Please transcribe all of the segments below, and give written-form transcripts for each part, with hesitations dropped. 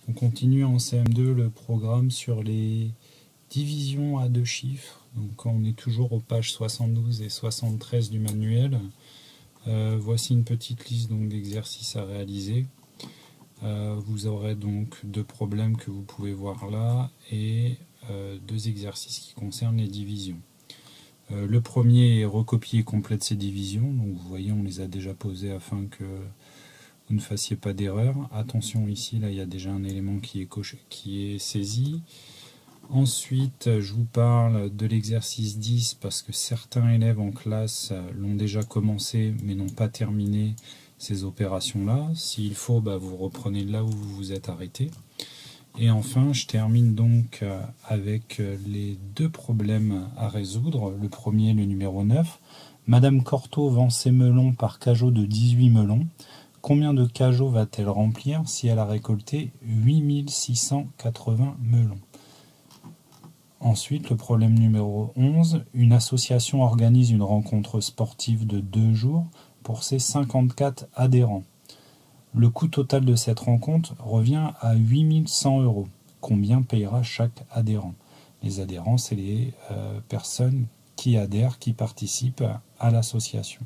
On continue en CM2 le programme sur les divisions à deux chiffres. Donc on est toujours aux pages 72 et 73 du manuel. Voici une petite liste d'exercices à réaliser. Vous aurez donc deux problèmes que vous pouvez voir là et deux exercices qui concernent les divisions. Le premier est recopier et complète ces divisions. Donc vous voyez, on les a déjà posées afin que vous ne fassiez pas d'erreur. Attention ici, là il y a déjà un élément qui est saisi. Ensuite, je vous parle de l'exercice 10 parce que certains élèves en classe l'ont déjà commencé mais n'ont pas terminé ces opérations-là. S'il faut, vous reprenez là où vous vous êtes arrêté. Et enfin, je termine donc avec les deux problèmes à résoudre. Le premier, le numéro 9. Madame Cortot vend ses melons par cajot de 18 melons. Combien de cajots va-t-elle remplir si elle a récolté 8680 melons? Ensuite, le problème numéro 11. Une association organise une rencontre sportive de 2 jours pour ses 54 adhérents. Le coût total de cette rencontre revient à 8100 €. Combien payera chaque adhérent? Les adhérents, c'est les personnes qui adhèrent, qui participent à l'association.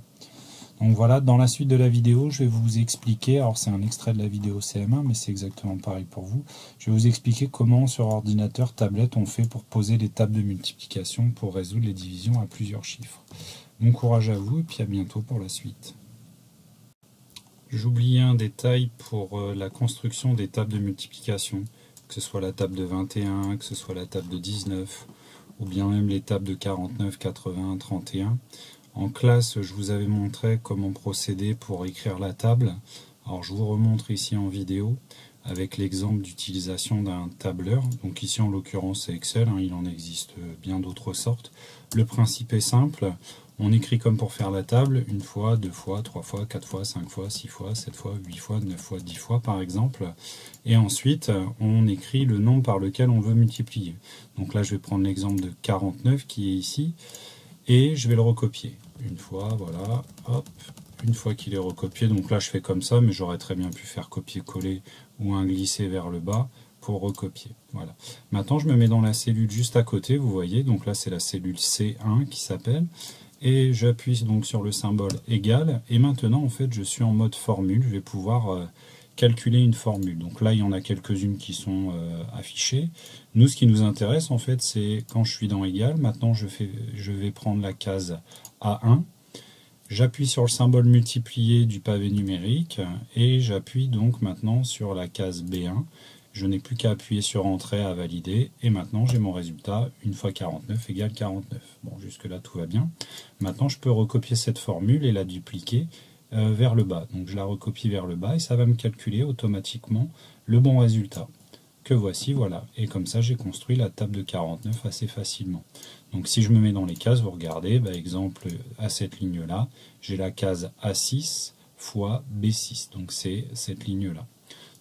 Donc voilà, dans la suite de la vidéo, je vais vous expliquer, alors c'est un extrait de la vidéo CM1, mais c'est exactement pareil pour vous, je vais vous expliquer comment sur ordinateur, tablette, on fait pour poser les tables de multiplication pour résoudre les divisions à plusieurs chiffres. Bon courage à vous et puis à bientôt pour la suite. J'oubliais un détail pour la construction des tables de multiplication, que ce soit la table de 21, que ce soit la table de 19, ou bien même les tables de 49, 80, 31. En classe, je vous avais montré comment procéder pour écrire la table. Alors je vous remontre ici en vidéo avec l'exemple d'utilisation d'un tableur. Donc ici en l'occurrence c'est Excel, il en existe bien d'autres sortes. Le principe est simple, on écrit comme pour faire la table, 1 fois, 2 fois, 3 fois, 4 fois, 5 fois, 6 fois, 7 fois, 8 fois, 9 fois, 10 fois par exemple. Et ensuite on écrit le nombre par lequel on veut multiplier. Donc là je vais prendre l'exemple de 49 qui est ici. Et je vais le recopier. Une fois, voilà, hop, une fois qu'il est recopié, donc là je fais comme ça, mais j'aurais très bien pu faire copier-coller ou un glisser vers le bas pour recopier. Voilà. Maintenant je me mets dans la cellule juste à côté, vous voyez, donc là c'est la cellule C1 qui s'appelle, et j'appuie donc sur le symbole égal, et maintenant en fait je suis en mode formule, je vais pouvoir calculer une formule. Donc là, il y en a quelques-unes qui sont affichées. Nous, ce qui nous intéresse, en fait, c'est quand je suis dans égal, maintenant je vais prendre la case A1, j'appuie sur le symbole multiplié du pavé numérique, et j'appuie donc maintenant sur la case B1. Je n'ai plus qu'à appuyer sur Entrée à valider, et maintenant j'ai mon résultat, 1 fois 49 égale 49. Bon, jusque-là, tout va bien. Maintenant, je peux recopier cette formule et la dupliquer vers le bas. Donc je la recopie vers le bas et ça va me calculer automatiquement le bon résultat. Que voici, voilà. Et comme ça, j'ai construit la table de 49 assez facilement. Donc si je me mets dans les cases, vous regardez, exemple à cette ligne-là, j'ai la case A6 fois B6. Donc c'est cette ligne-là.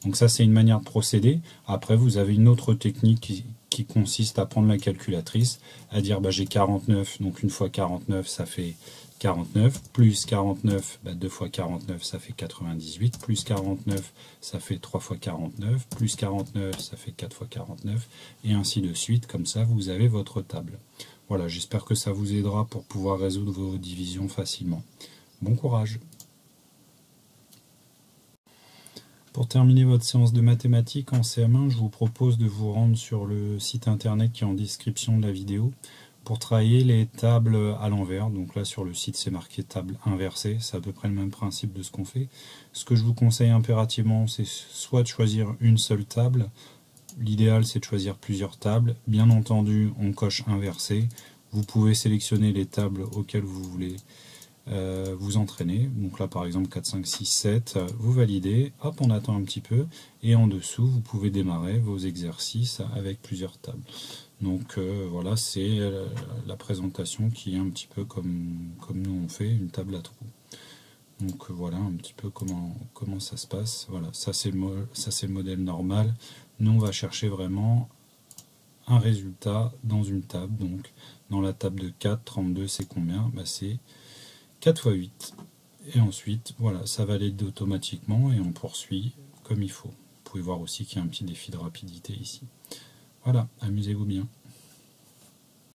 Donc ça, c'est une manière de procéder. Après, vous avez une autre technique qui consiste à prendre la calculatrice, à dire j'ai 49, donc 1 fois 49, ça fait 49, plus 49, 2 fois 49, ça fait 98, plus 49, ça fait 3 fois 49, plus 49, ça fait 4 fois 49, et ainsi de suite. Comme ça, vous avez votre table. Voilà, j'espère que ça vous aidera pour pouvoir résoudre vos divisions facilement. Bon courage! Pour terminer votre séance de mathématiques en CM1, je vous propose de vous rendre sur le site internet qui est en description de la vidéo pour travailler les tables à l'envers. Donc là sur le site c'est marqué table inversée, c'est à peu près le même principe de ce qu'on fait. Ce que je vous conseille impérativement, c'est soit de choisir une seule table, l'idéal c'est de choisir plusieurs tables. Bien entendu, on coche inversé. Vous pouvez sélectionner les tables auxquelles vous voulez vous entraîner. Donc là par exemple 4, 5, 6, 7, vous validez, hop on attend un petit peu, et en dessous vous pouvez démarrer vos exercices avec plusieurs tables. Donc voilà, c'est la présentation qui est un petit peu comme nous on fait, une table à trous. Donc voilà un petit peu comment ça se passe. Voilà, ça c'est le modèle normal. Nous on va chercher vraiment un résultat dans une table. Donc dans la table de 4, 32 c'est combien? C'est 4 fois 8. Et ensuite, voilà, ça valide automatiquement et on poursuit comme il faut. pouvez voir aussi qu'il y a un petit défi de rapidité ici. Voilà, amusez-vous bien.